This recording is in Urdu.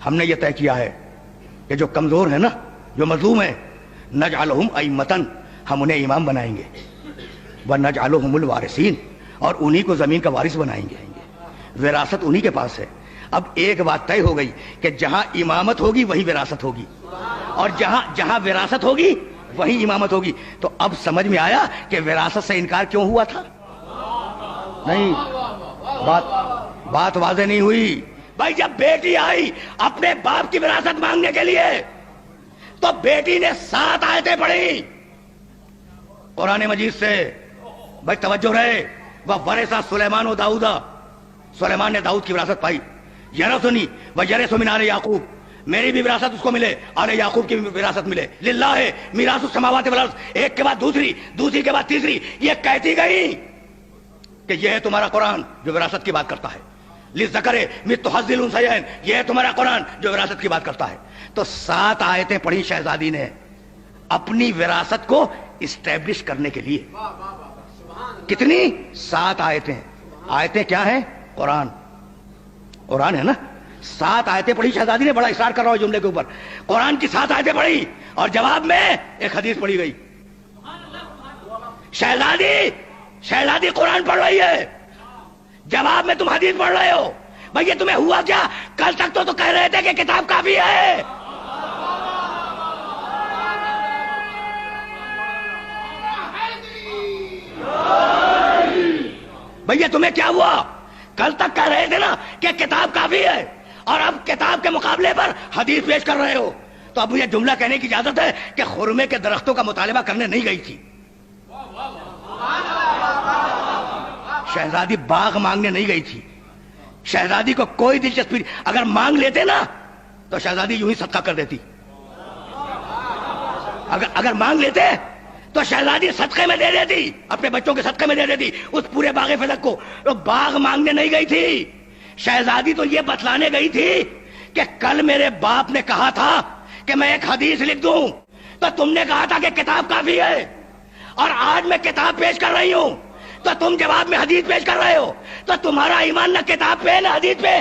ہم نے یہ طے کیا ہے کہ جو کمزور ہے نا، جو مظلوم ہے، نجعلہم ائمۃ، ہم انہیں امام بنائیں گے، ونجعلہم الوارثین، اور انہی کو زمین کا وارث بنائیں گے، وراثت انہی کے پاس ہے۔ اب ایک بات طے ہو گئی کہ جہاں امامت ہوگی وہی وراثت ہوگی، اور جہاں وراثت ہوگی وہی امامت ہوگی۔ تو اب سمجھ میں آیا کہ وراثت سے انکار کیوں ہوا تھا؟ نہیں، بات واضح نہیں ہوئی۔ بھائی جب بیٹی آئی اپنے باپ کی وراثت مانگنے کے لیے تو بیٹی نے 7 آیتیں پڑھی قرآن مجید سے۔ بھائی توجہ رہے، وَوَرِثَ سُلَيْمَانُ دَاؤُدَ، سلیمان نے داؤد کی وراثت پائی۔ یرثنی وَیَرِثُ مِنْ آلِ یعقوب، میری بھی وراثت اس کو ملے، آل یعقوب کی بھی وراثت ملے۔ للہ میراث السماوات والارض، ایک کے بعد دوسری کے بعد تیسری، یہ کہتی گئی کہ یہ ہے تمہارا قرآن جو وراثت کی بات کرتا ہے۔ للذکر مثل حظ الانثیین، یہ ہے تمہارا قرآن جو وراثت کی بات کرتا ہے۔ تو 7 آیتیں پڑھی شہزادی نے اپنی وراثت کو اسٹیبلش کرنے کے لیے۔ کتنی؟ 7 آیتیں۔ آیتیں کیا ہیں؟ قرآن ہے نا۔ 7 آیتیں پڑھی شہزادی نے، بڑا اصرار کر رہا ہوں جملے کے اوپر۔ قرآن کی 7 آیتیں پڑھی اور جواب میں ایک حدیث پڑھی گئی۔ شہزادی قرآن پڑھ رہی ہے، جواب میں تم حدیث پڑھ رہے ہو۔ بھئی یہ تمہیں ہوا کیا؟ کل تک تو کہہ رہے تھے کہ کتاب کافی ہے۔ بھئی تمہیں کیا ہوا؟ کل تک کہہ رہے تھے نا کہ کتاب کافی ہے، اور اب کتاب کے مقابلے پر حدیث پیش کر رہے ہو۔ تو اب یہ جملہ کہنے کی اجازت ہے کہ خرمے کے درختوں کا مطالبہ کرنے نہیں گئی تھی، شہزادی باغ مانگنے نہیں گئی تھی۔ شہزادی کو کوئی دلچسپی، اگر مانگ لیتے نا تو شہزادی یوں ہی صدقہ کر دیتی۔ اگر مانگ لیتے تو شہزادی صدقے میں دے دیتی، اپنے بچوں کے صدقے میں دے دیتی اس پورے باغ فلک کو۔ تو باغ مانگنے نہیں گئی تھی شہزادی، تو یہ بتلانے گئی تھی کہ کل میرے باپ نے کہا تھا کہ میں ایک حدیث لکھ دوں، تو تم نے کہا تھا کہ کتاب کافی ہے، اور آج میں کتاب پیش کر رہی ہوں تو تم جواب میں حدیث پیش کر رہے ہو۔ تو تمہارا ایمان نہ کتاب پہ نہ حدیث پہ،